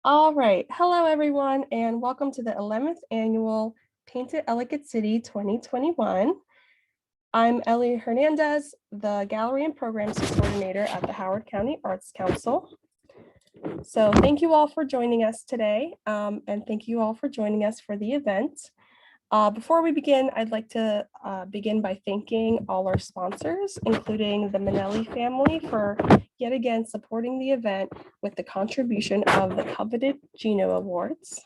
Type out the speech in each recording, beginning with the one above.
All right. Hello, everyone, and welcome to the 11th Annual Paint It Ellicott City 2021. I'm Ellie Hernandez, the Gallery and Programs Coordinator at the Howard County Arts Council. So thank you all for joining us today, and thank you all for joining us for the event. Before we begin, I'd like to begin by thanking all our sponsors, including the Minnelli family, for yet again supporting the event with the contribution of the coveted Gino Awards,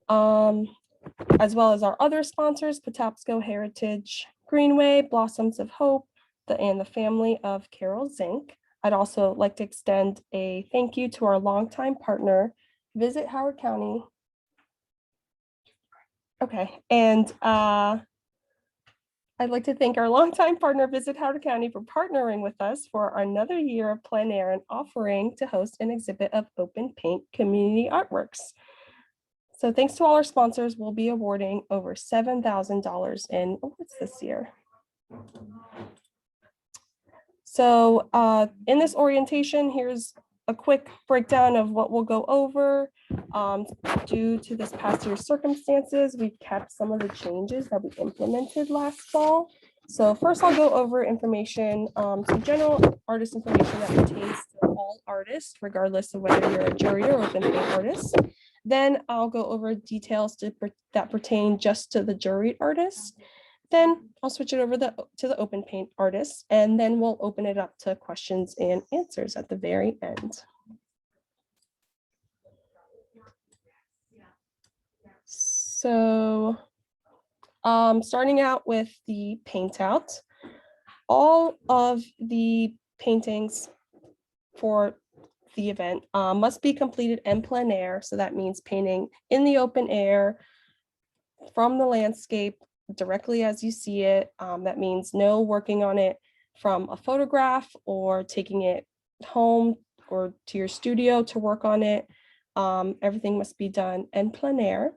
as well as our other sponsors, Patapsco Heritage Greenway, Blossoms of Hope, and the family of Carol Zink. I'd also like to extend a thank you to our longtime partner, Visit Howard County. Okay, and I'd like to thank our longtime partner, Visit Howard County, for partnering with us for another year of plein air and offering to host an exhibit of open paint community artworks. So thanks to all our sponsors, we'll be awarding over $7,000 in awards this year. So in this orientation, here's a quick breakdown of what we'll go over. Due to this past year's circumstances, we've kept some of the changes that we implemented last fall. So first I'll go over information, some general artist information that pertains to all artists, regardless of whether you're a juried or open paint artist. Then I'll go over details that pertain just to the juried artists. Then I'll switch it over to the open paint artists, and then we'll open it up to questions and answers at the very end. So starting out with the paint out, all of the paintings for the event must be completed en plein air. So that means painting in the open air from the landscape directly as you see it. That means no working on it from a photograph or taking it home or to your studio to work on it. Everything must be done en plein air,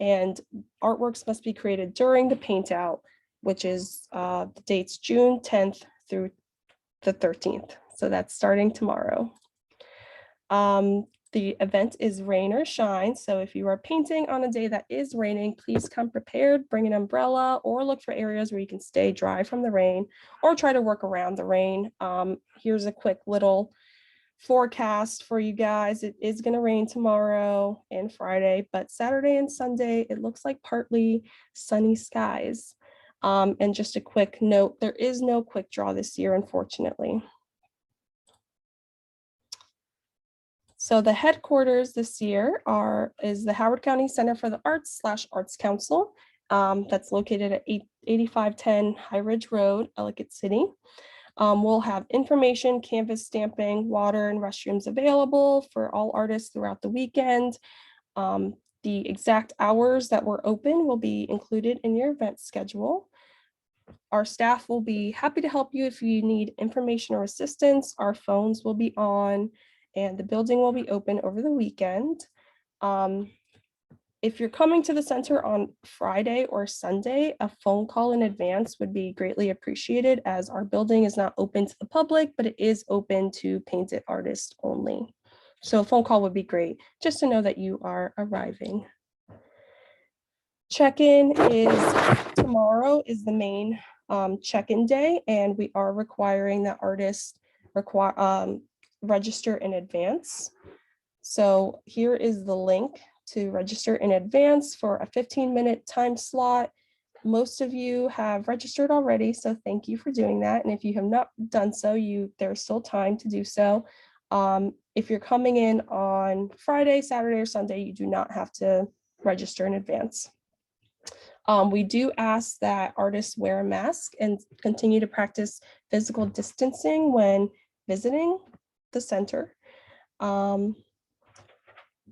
and artworks must be created during the paint out, which is the dates June 10th through the 13th. So that's starting tomorrow. The event is rain or shine. So if you are painting on a day that is raining, please come prepared, bring an umbrella, or look for areas where you can stay dry from the rain, or try to work around the rain. Here's a quick little forecast for you guys. It is going to rain tomorrow and Friday, but Saturday and Sunday, it looks like partly sunny skies. And just a quick note, there is no quick draw this year, unfortunately. So the headquarters this year is the Howard County Center for the Arts / Arts Council. That's located at 8510 High Ridge Road, Ellicott City. We'll have information, canvas stamping, water, and restrooms available for all artists throughout the weekend. The exact hours that we're open will be included in your event schedule. Our staff will be happy to help you if you need information or assistance. Our phones will be on, and the building will be open over the weekend. If you're coming to the center on Friday or Sunday, a phone call in advance would be greatly appreciated, as our building is not open to the public, but it is open to painted artists only. So a phone call would be great, just to know that you are arriving. Check-in is tomorrow is the main check-in day, and we are requiring that artists register in advance. So here is the link to register in advance for a 15-minute time slot. Most of you have registered already, so thank you for doing that. And if you have not done so, there's still time to do so. If you're coming in on Friday, Saturday, or Sunday, you do not have to register in advance. We do ask that artists wear a mask and continue to practice physical distancing when visiting the center.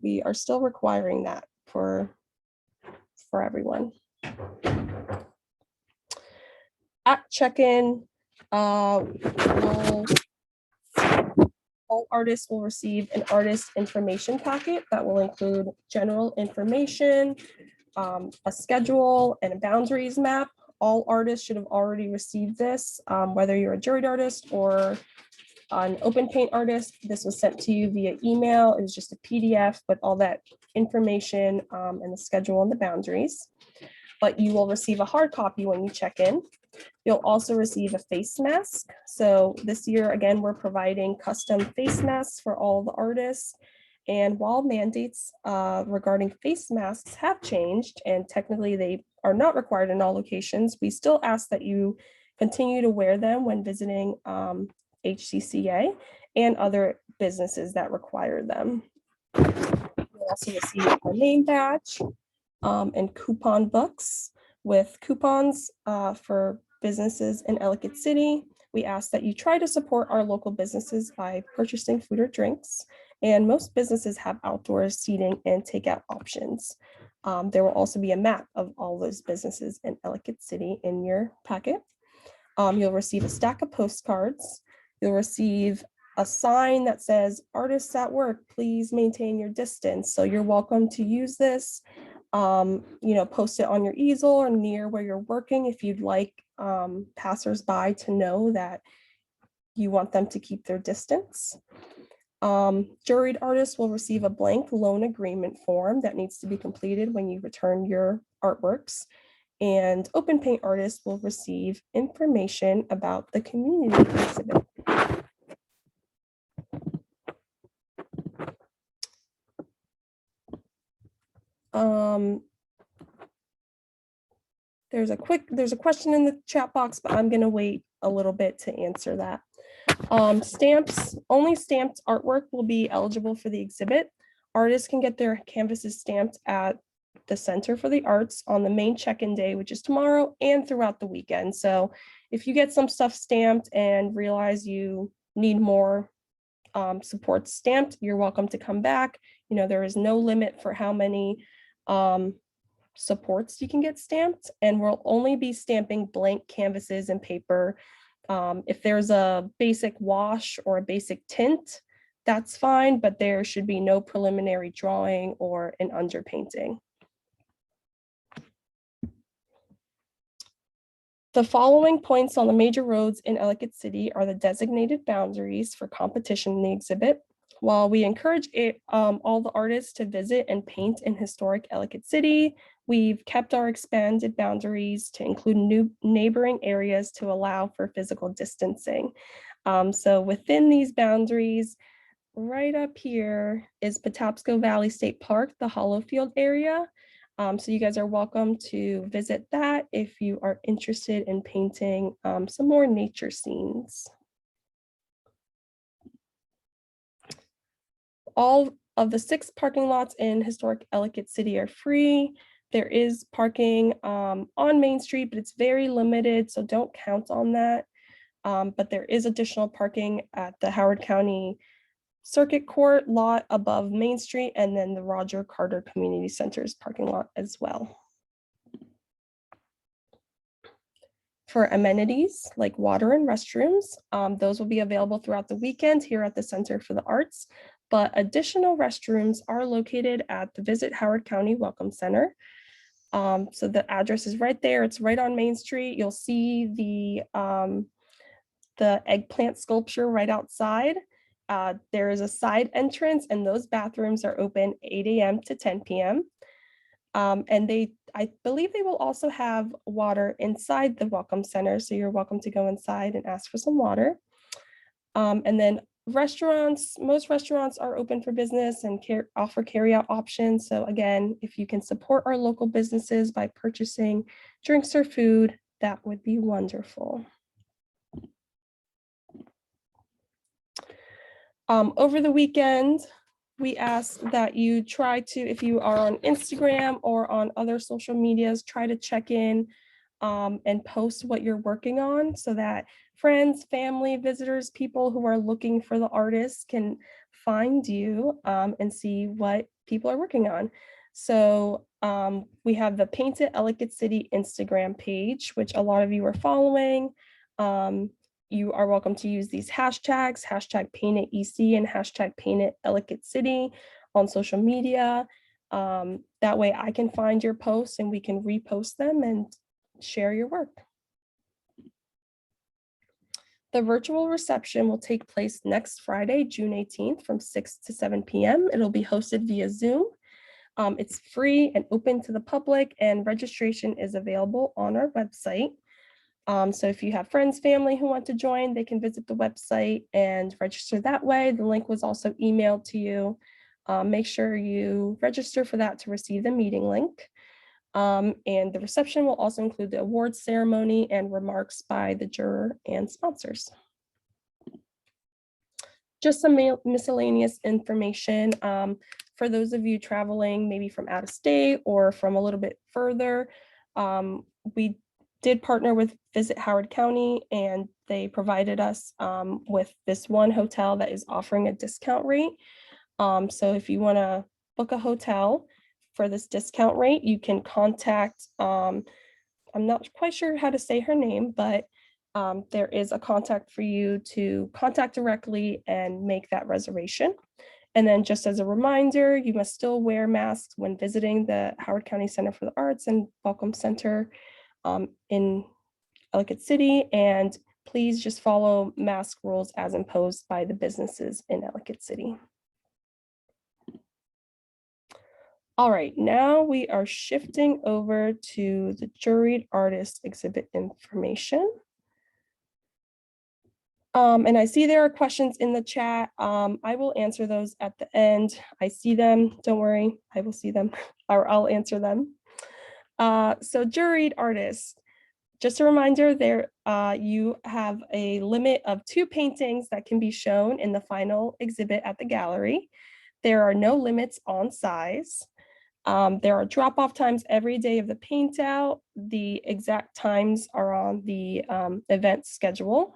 We are still requiring that for everyone. At check-in, all artists will receive an artist information packet that will include general information, a schedule, and a boundaries map. All artists should have already received this, whether you're a juried artist or an open paint artist, this was sent to you via email. It was just a PDF with all that information and the schedule and the boundaries. But you will receive a hard copy when you check in. You'll also receive a face mask. So this year, again, we're providing custom face masks for all the artists. And while mandates regarding face masks have changed, and technically they are not required in all locations, we still ask that you continue to wear them when visiting HCCA and other businesses that require them. You'll also receive a name badge and coupon books with coupons for businesses in Ellicott City. We ask that you try to support our local businesses by purchasing food or drinks. And most businesses have outdoor seating and takeout options. There will also be a map of all those businesses in Ellicott City in your packet. You'll receive a stack of postcards. You'll receive a sign that says, "Artists at work, please maintain your distance." So you're welcome to use this. Post it on your easel or near where you're working if you'd like passersby to know that you want them to keep their distance. Juried artists will receive a blank loan agreement form that needs to be completed when you return your artworks. And open paint artists will receive information about the community exhibit. There's a question in the chat box, but I'm gonna wait a little bit to answer that. Stamps, only stamped artwork will be eligible for the exhibit. Artists can get their canvases stamped at the Center for the Arts on the main check-in day, which is tomorrow, and throughout the weekend. So if you get some stuff stamped and realize you need more support stamped, you're welcome to come back. There is no limit for how many supports you can get stamped, and we'll only be stamping blank canvases and paper. If there's a basic wash or a basic tint, that's fine, but there should be no preliminary drawing or an underpainting. The following points on the major roads in Ellicott City are the designated boundaries for competition in the exhibit. While we encourage all the artists to visit and paint in historic Ellicott City, we've kept our expanded boundaries to include new neighboring areas to allow for physical distancing. So within these boundaries, right up here is Patapsco Valley State Park, the Hollowfield area. So you guys are welcome to visit that if you are interested in painting some more nature scenes. All of the 6 parking lots in historic Ellicott City are free. There is parking on Main Street, but it's very limited, so don't count on that. But there is additional parking at the Howard County Circuit Court lot above Main Street, and then the Roger Carter Community Center's parking lot as well. For amenities like water and restrooms, those will be available throughout the weekend here at the Center for the Arts, but additional restrooms are located at the Visit Howard County Welcome Center. So the address is right there. It's right on Main Street. You'll see the eggplant sculpture right outside. There is a side entrance, and those bathrooms are open 8 a.m. to 10 p.m. And I believe they will also have water inside the Welcome Center, so you're welcome to go inside and ask for some water. And then restaurants, most restaurants are open for business and offer carryout options. So again, if you can support our local businesses by purchasing drinks or food, that would be wonderful. Over the weekend, we ask that you try to, if you are on Instagram or on other social medias, try to check in and post what you're working on so that friends, family, visitors, people who are looking for the artists can find you and see what people are working on. So we have the Painted Ellicott City Instagram page, which a lot of you are following. You are welcome to use these hashtags, #PaintItEC and #PaintItEllicott on social media. That way I can find your posts and we can repost them and share your work. The virtual reception will take place next Friday, June 18th from 6 to 7 p.m. It'll be hosted via Zoom. It's free and open to the public, and registration is available on our website. So if you have friends, family who want to join, they can visit the website and register that way. The link was also emailed to you. Make sure you register for that to receive the meeting link. And the reception will also include the awards ceremony and remarks by the juror and sponsors. Just some miscellaneous information for those of you traveling maybe from out of state or from a little bit further. We did partner with Visit Howard County, and they provided us with this one hotel that is offering a discount rate. So if you want to book a hotel for this discount rate, you can contact, I'm not quite sure how to say her name, but there is a contact for you to contact directly and make that reservation. And then just as a reminder, you must still wear masks when visiting the Howard County Center for the Arts and Welcome Center in Ellicott City. And please just follow mask rules as imposed by the businesses in Ellicott City. All right, now we are shifting over to the Juried Artist exhibit information. And I see there are questions in the chat. I will answer those at the end. I see them, don't worry, I will see them, or I'll answer them. So Juried Artist, just a reminder there, you have a limit of 2 paintings that can be shown in the final exhibit at the gallery. There are no limits on size. There are drop-off times every day of the paint out. The exact times are on the event schedule.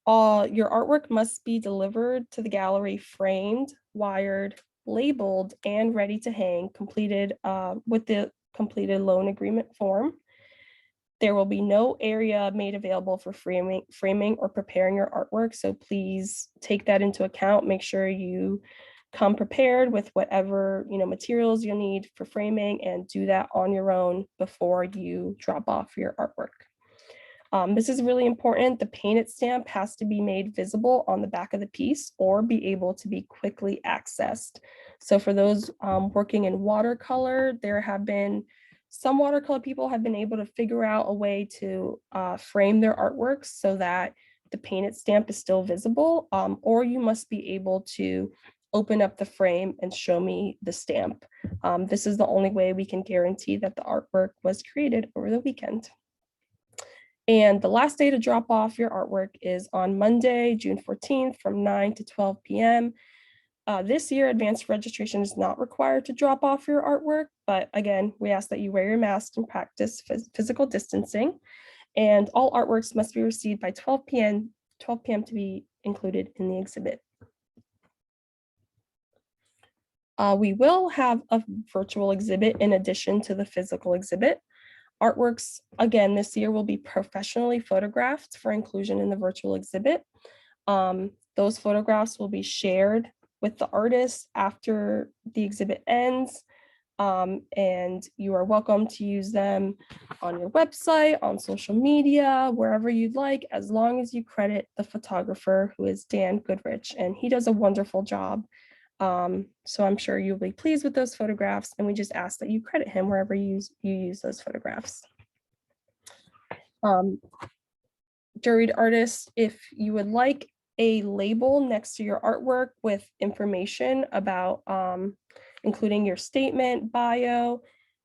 Your artwork must be delivered to the gallery framed, wired, labeled, and ready to hang, completed with the completed loan agreement form. There will be no area made available for framing or preparing your artwork, so please take that into account. Make sure you come prepared with whatever materials you'll need for framing, and do that on your own before you drop off your artwork. This is really important. The painted stamp has to be made visible on the back of the piece or be able to be quickly accessed. So for those working in watercolor, there have been some watercolor people have been able to figure out a way to frame their artworks so that the painted stamp is still visible, or you must be able to open up the frame and show me the stamp. This is the only way we can guarantee that the artwork was created over the weekend. And the last day to drop off your artwork is on Monday, June 14th from 9 to 12 p.m. This year, advanced registration is not required to drop off your artwork, but again, we ask that you wear your mask and practice physical distancing. And all artworks must be received by 12 p.m. to be included in the exhibit. We will have a virtual exhibit in addition to the physical exhibit. Artworks, again, this year will be professionally photographed for inclusion in the virtual exhibit. Those photographs will be shared with the artist after the exhibit ends, and you are welcome to use them on your website, on social media, wherever you'd like, as long as you credit the photographer, who is Dan Goodrich, and he does a wonderful job. So I'm sure you'll be pleased with those photographs, and we just ask that you credit him wherever you use those photographs. Juried Artist, if you would like a label next to your artwork with information about including your statement, bio,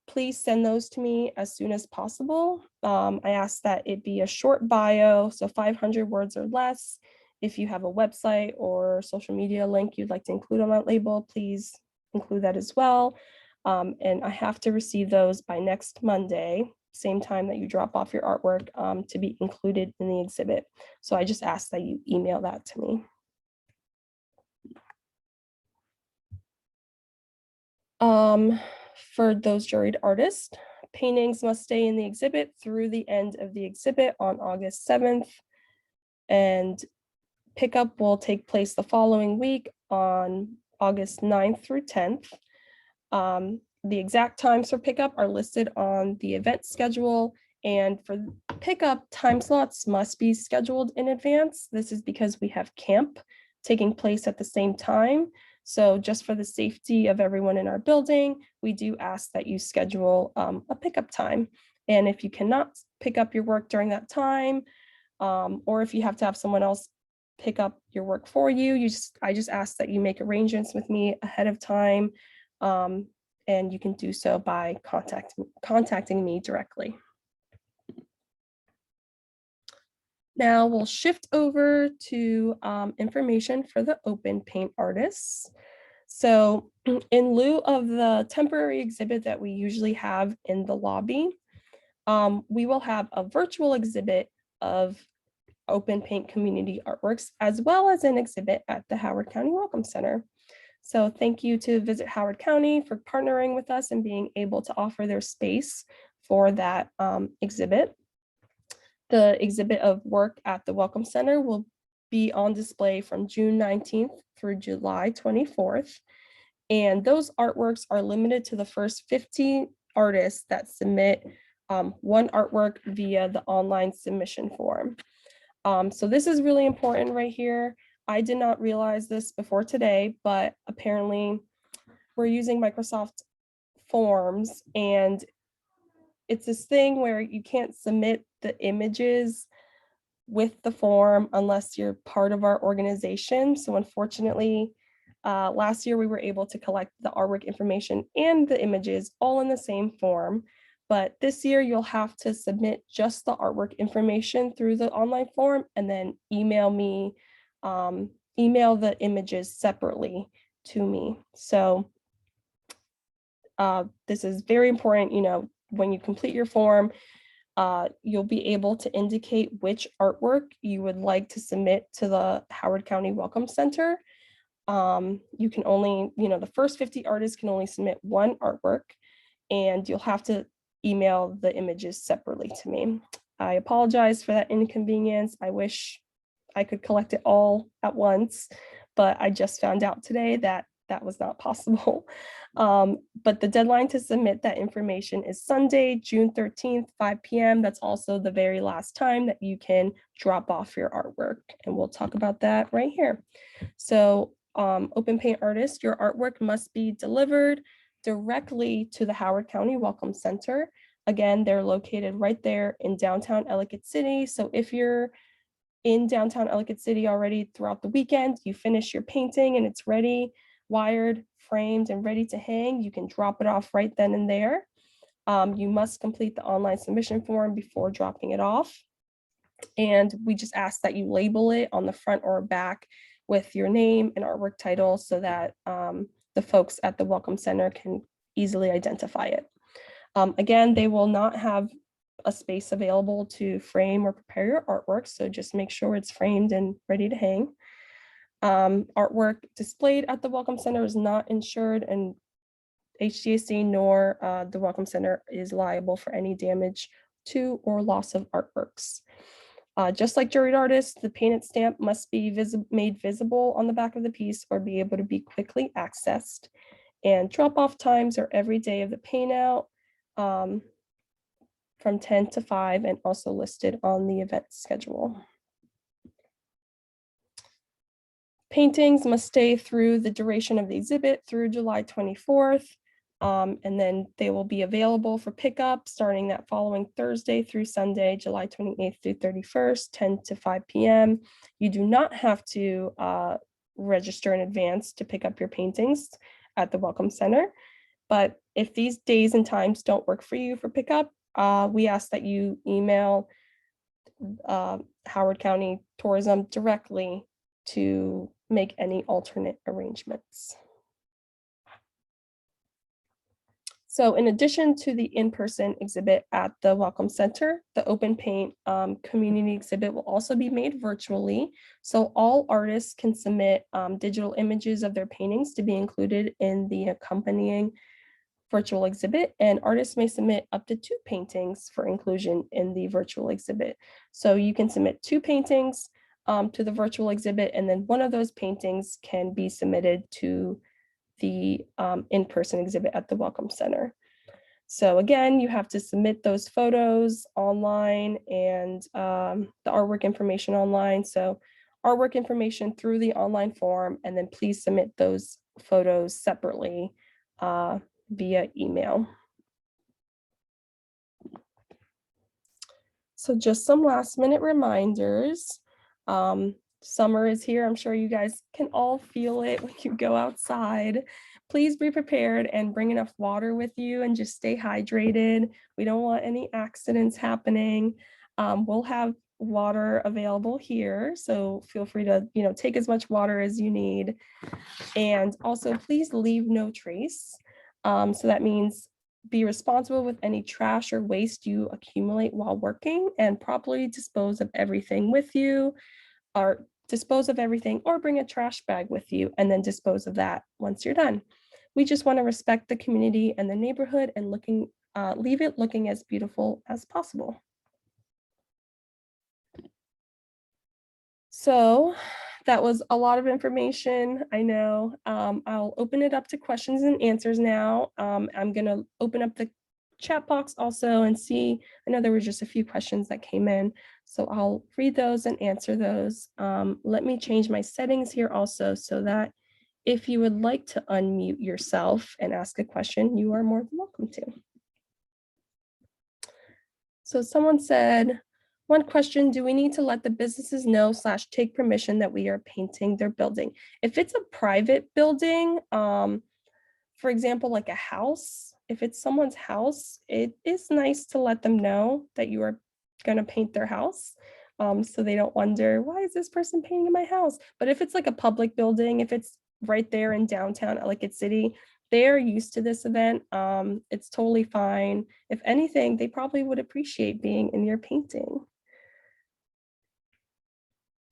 please send those to me as soon as possible. I ask that it be a short bio, so 500 words or less. If you have a website or social media link you'd like to include on that label, please include that as well. And I have to receive those by next Monday, same time that you drop off your artwork, to be included in the exhibit. So I just ask that you email that to me. For those juried artists, paintings must stay in the exhibit through the end of the exhibit on August 7th. And pickup will take place the following week on August 9th through 10th. The exact times for pickup are listed on the event schedule And for pickup, time slots must be scheduled in advance. This is because we have camp taking place at the same time. So just for the safety of everyone in our building, we do ask that you schedule a pickup time. And if you cannot pick up your work during that time, or if you have to have someone else pick up your work for you, I just ask that you make arrangements with me ahead of time. And you can do so by contacting me directly. Now we'll shift over to information for the open paint artists. So in lieu of the temporary exhibit that we usually have in the lobby, we will have a virtual exhibit of open paint community artworks, as well as an exhibit at the Howard County Welcome Center. So thank you to Visit Howard County for partnering with us and being able to offer their space for that exhibit. The exhibit of work at the Welcome Center will be on display from June 19th through July 24th. And those artworks are limited to the first 50 artists that submit one artwork via the online submission form. So this is really important right here. I did not realize this before today, but apparently we're using Microsoft Forms, and it's this thing where you can't submit the images with the form unless you're part of our organization. So unfortunately, last year we were able to collect the artwork information and the images all in the same form. But this year you'll have to submit just the artwork information through the online form and then email the images separately to me. So this is very important. You know, when you complete your form, you'll be able to indicate which artwork you would like to submit to the Howard County Welcome Center. You can only, the first 50 artists can only submit one artwork, and you'll have to email the images separately to me. I apologize for that inconvenience. I wish I could collect it all at once, but I just found out today that that was not possible. But the deadline to submit that information is Sunday, June 13th, 5 p.m. That's also the very last time that you can drop off your artwork. And we'll talk about that right here. So open paint artist, your artwork must be delivered directly to the Howard County Welcome Center. Again, they're located right there in downtown Ellicott City. So if you're in downtown Ellicott City already throughout the weekend, you finish your painting and it's ready, wired, framed, and ready to hang, you can drop it off right then and there. You must complete the online submission form before dropping it off. And we just ask that you label it on the front or back with your name and artwork title so that the folks at the Welcome Center can easily identify it. Again, they will not have a space available to frame or prepare your artwork, so just make sure it's framed and ready to hang. Artwork displayed at the Welcome Center is not insured, and HDAC nor the Welcome Center is liable for any damage to or loss of artworks. Just like Juried Artist, the painted stamp must be made visible on the back of the piece or be able to be quickly accessed. And drop-off times are every day of the paint out from 10 to 5 and also listed on the event schedule. Paintings must stay through the duration of the exhibit through July 24th. And then they will be available for pickup starting that following Thursday through Sunday, July 28th through 31st, 10 to 5 p.m. You do not have to register in advance to pick up your paintings at the Welcome Center. But if these days and times don't work for you for pickup, we ask that you email Howard County Tourism directly to make any alternate arrangements. So in addition to the in-person exhibit at the Welcome Center, the Open Paint community exhibit will also be made virtually. So all artists can submit digital images of their paintings to be included in the accompanying virtual exhibit, and artists may submit up to 2 paintings for inclusion in the virtual exhibit. So you can submit 2 paintings to the virtual exhibit, and then one of those paintings can be submitted to the in-person exhibit at the Welcome Center. So again, you have to submit those photos online and the artwork information online. So artwork information through the online form, and then please submit those photos separately via email. So just some last minute reminders. Summer is here. I'm sure you guys can all feel it when you go outside. Please be prepared and bring enough water with you and just stay hydrated. We don't want any accidents happening. We'll have water available here, so feel free to, take as much water as you need. And also, please leave no trace. So that means be responsible with any trash or waste you accumulate while working, and properly dispose of everything with you, or dispose of everything, or bring a trash bag with you and then dispose of that once you're done. We just want to respect the community and the neighborhood and leave it looking as beautiful as possible. So that was a lot of information, I know. I'll open it up to questions and answers now. I'm going to open up the chat box also and see. I know there were just a few questions that came in, so I'll read those and answer those. Let me change my settings here also, so that if you would like to unmute yourself and ask a question, you are more than welcome to. So someone said, one question, do we need to let the businesses know / take permission that we are painting their building? If it's a private building, for example, like a house, if it's someone's house, it is nice to let them know that you are going to paint their house, so they don't wonder, why is this person painting my house? But if it's like a public building, if it's right there in downtown Ellicott City, they're used to this event. It's totally fine. If anything, they probably would appreciate being in your painting.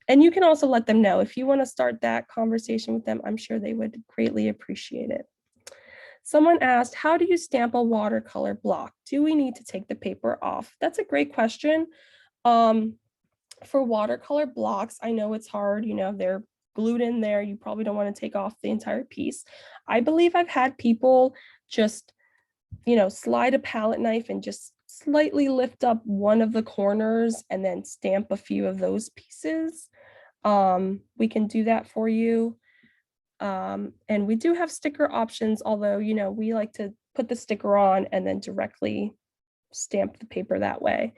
And you can also let them know if you want to start that conversation with them. I'm sure they would greatly appreciate it. Someone asked, how do you stamp a watercolor block? Do we need to take the paper off? That's a great question. For watercolor blocks, I know it's hard, they're glued in there. You probably don't want to take off the entire piece. I believe I've had people just, slide a palette knife and just slightly lift up one of the corners and then stamp a few of those pieces. We can do that for you. And we do have sticker options, although, we like to put the sticker on and then directly stamp the paper that way.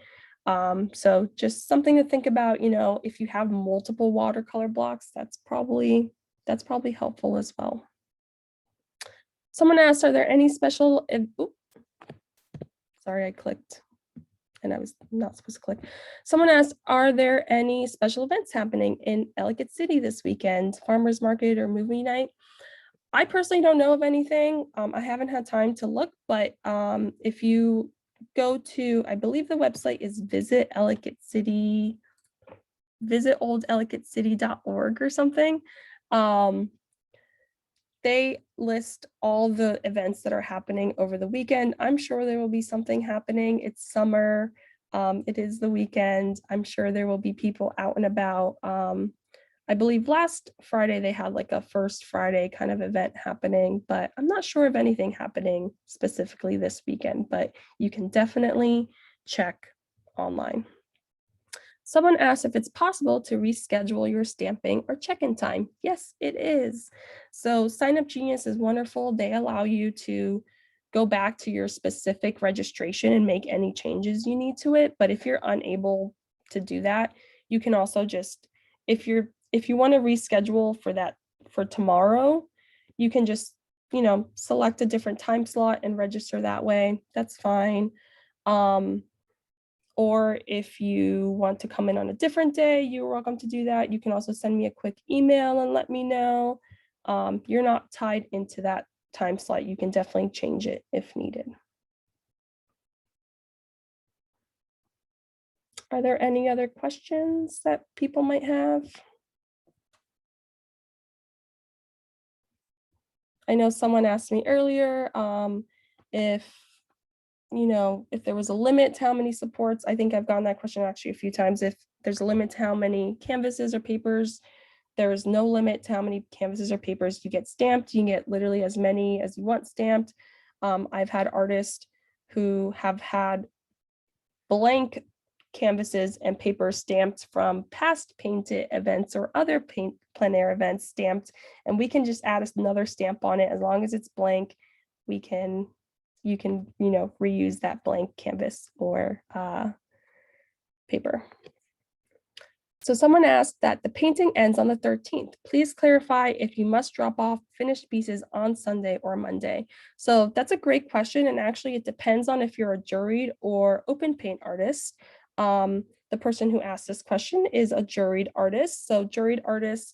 So just something to think about, if you have multiple watercolor blocks, that's probably helpful as well. Someone asked, are there any special, sorry, I clicked and I was not supposed to click. Someone asked, are there any special events happening in Ellicott City this weekend, farmers market or movie night? I personally don't know of anything. I haven't had time to look, but if you go to, I believe the website is visitoldellicottcity.org or something. They list all the events that are happening over the weekend. I'm sure there will be something happening. It's summer. It is the weekend. I'm sure there will be people out and about. I believe last Friday they had like a First Friday kind of event happening, but I'm not sure of anything happening specifically this weekend, but you can definitely check online. Someone asked if it's possible to reschedule your stamping or check-in time. Yes, it is. So Sign Up Genius is wonderful. They allow you to go back to your specific registration and make any changes you need to it. But if you're unable to do that, you can also just, if you want to reschedule for tomorrow, you can just, select a different time slot and register that way. That's fine. Or if you want to come in on a different day, you're welcome to do that. You can also send me a quick email and let me know. You're not tied into that time slot. You can definitely change it if needed. Are there any other questions that people might have? I know someone asked me earlier if there was a limit to how many supports. I think I've gotten that question actually a few times. If there's a limit to how many canvases or papers, there is no limit to how many canvases or papers you get stamped. You can get literally as many as you want stamped. I've had artists who have had blank canvases and paper stamped from past painted events or other plein air events stamped, and we can just add another stamp on it. As long as it's blank, you can reuse that blank canvas or paper. So someone asked that the painting ends on the 13th. Please clarify if you must drop off finished pieces on Sunday or Monday. So that's a great question. And actually it depends on if you're a juried or open paint artist. The person who asked this question is a juried artist. So juried artists,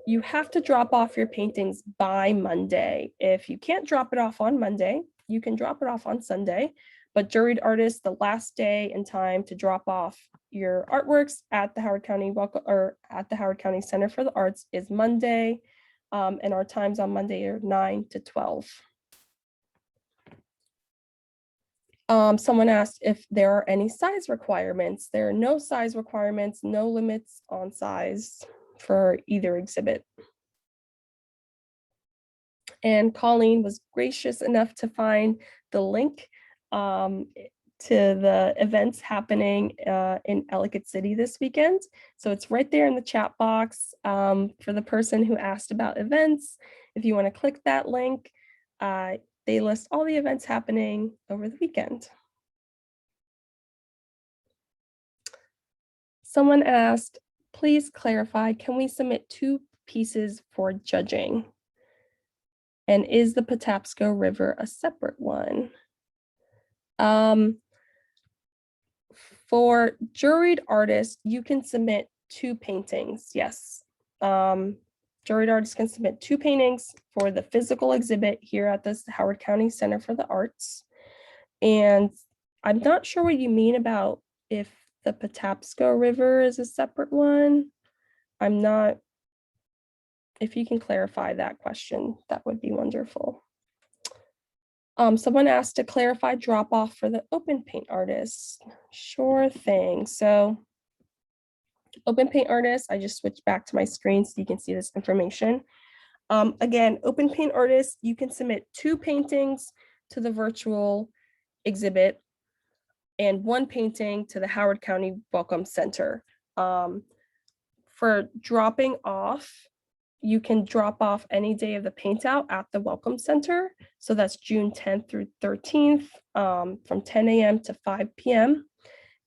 you have to drop off your paintings by Monday. If you can't drop it off on Monday, you can drop it off on Sunday. But juried artists, the last day and time to drop off your artworks at the Howard County Center for the Arts is Monday, and our times on Monday are 9 to 12. Someone asked if there are any size requirements. There are no size requirements, no limits on size for either exhibit. And Colleen was gracious enough to find the link to the events happening in Ellicott City this weekend. So it's right there in the chat box for the person who asked about events. If you want to click that link, they list all the events happening over the weekend. Someone asked, please clarify, can we submit 2 pieces for judging? And is the Patapsco River a separate one? For juried artists, you can submit 2 paintings, yes. Juried artists can submit 2 paintings for the physical exhibit here at the Howard County Center for the Arts. And I'm not sure what you mean about if the Patapsco River is a separate one. I'm not, if you can clarify that question, that would be wonderful. Someone asked to clarify drop off for the open paint artists. Sure thing. So open paint artists, I just switched back to my screen so you can see this information. Again, open paint artists, you can submit 2 paintings to the virtual exhibit and 1 painting to the Howard County Welcome Center. For dropping off, you can drop off any day of the paint out at the Welcome Center. So that's June 10th through 13th from 10 a.m. to 5 p.m.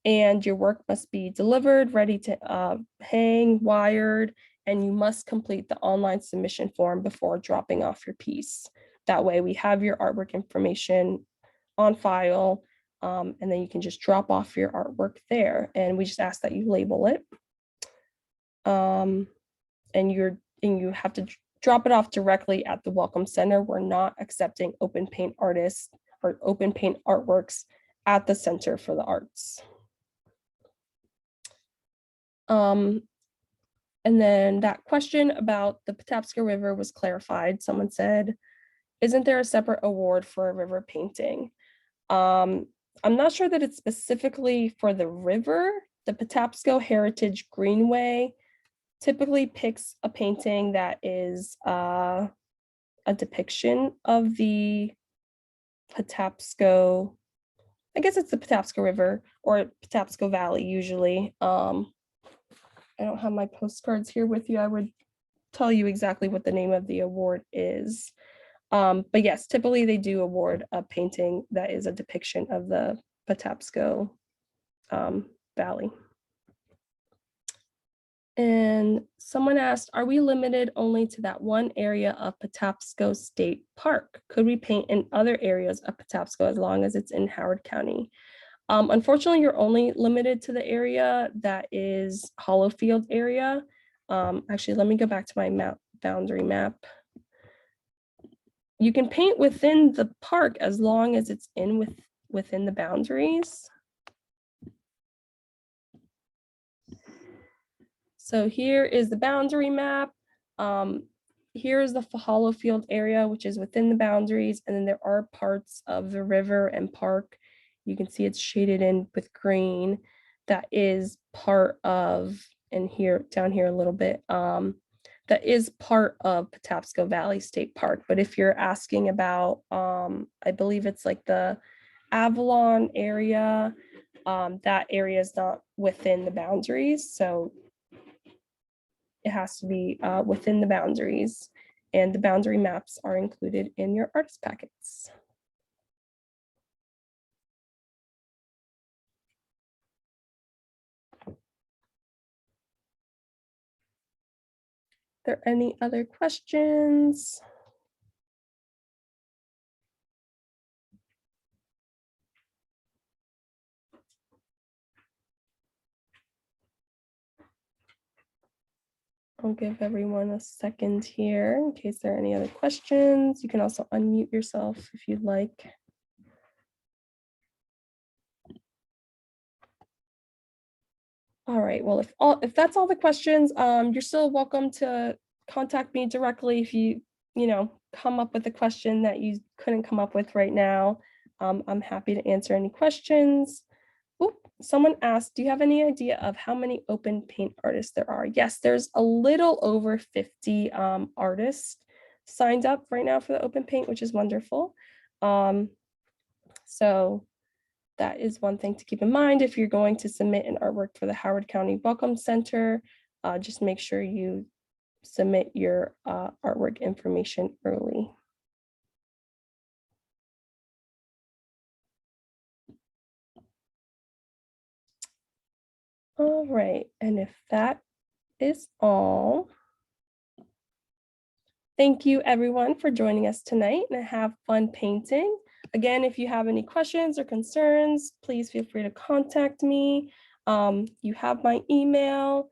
And your work must be delivered, ready to hang, wired, and you must complete the online submission form before dropping off your piece. That way we have your artwork information on file, and then you can just drop off your artwork there. And we just ask that you label it. And you have to drop it off directly at the Welcome Center. We're not accepting open paint artists or open paint artworks at the Center for the Arts. And then that question about the Patapsco River was clarified. Someone said, isn't there a separate award for a river painting? I'm not sure that it's specifically for the river. The Patapsco Heritage Greenway typically picks a painting that is a depiction of the Patapsco, I guess it's the Patapsco River or Patapsco Valley usually. I don't have my postcards here with you. I would tell you exactly what the name of the award is. But yes, typically they do award a painting that is a depiction of the Patapsco Valley. And someone asked, are we limited only to that one area of Patapsco State Park? Could we paint in other areas of Patapsco as long as it's in Howard County? Unfortunately, you're only limited to the area that is Hollowfield area. Actually, let me go back to my boundary map. You can paint within the park as long as it's within the boundaries. So here is the boundary map. Here is the Hollowfield area, which is within the boundaries. And then there are parts of the river and park. You can see it's shaded in with green. That is part of, and here, down here a little bit, that is part of Patapsco Valley State Park. But if you're asking about, I believe it's like the Avalon area, that area is not within the boundaries, so it has to be within the boundaries, and the boundary maps are included in your artist packets. Are there any other questions? I'll give everyone a second here in case there are any other questions. You can also unmute yourself if you'd like. All right, well, if that's all the questions, you're still welcome to contact me directly if you come up with a question that you couldn't come up with right now. I'm happy to answer any questions. Oop, someone asked, do you have any idea of how many open paint artists there are? Yes, there's a little over 50 artists signed up right now for the open paint, which is wonderful. So that is one thing to keep in mind. If you're going to submit an artwork for the Howard County Welcome Center, just make sure you submit your artwork information early. All right, and if that is all, thank you everyone for joining us tonight, and have fun painting. Again, if you have any questions or concerns, please feel free to contact me. You have my email.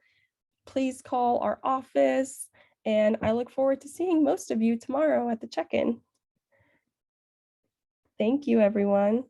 Please call our office, and I look forward to seeing most of you tomorrow at the check-in. Thank you, everyone.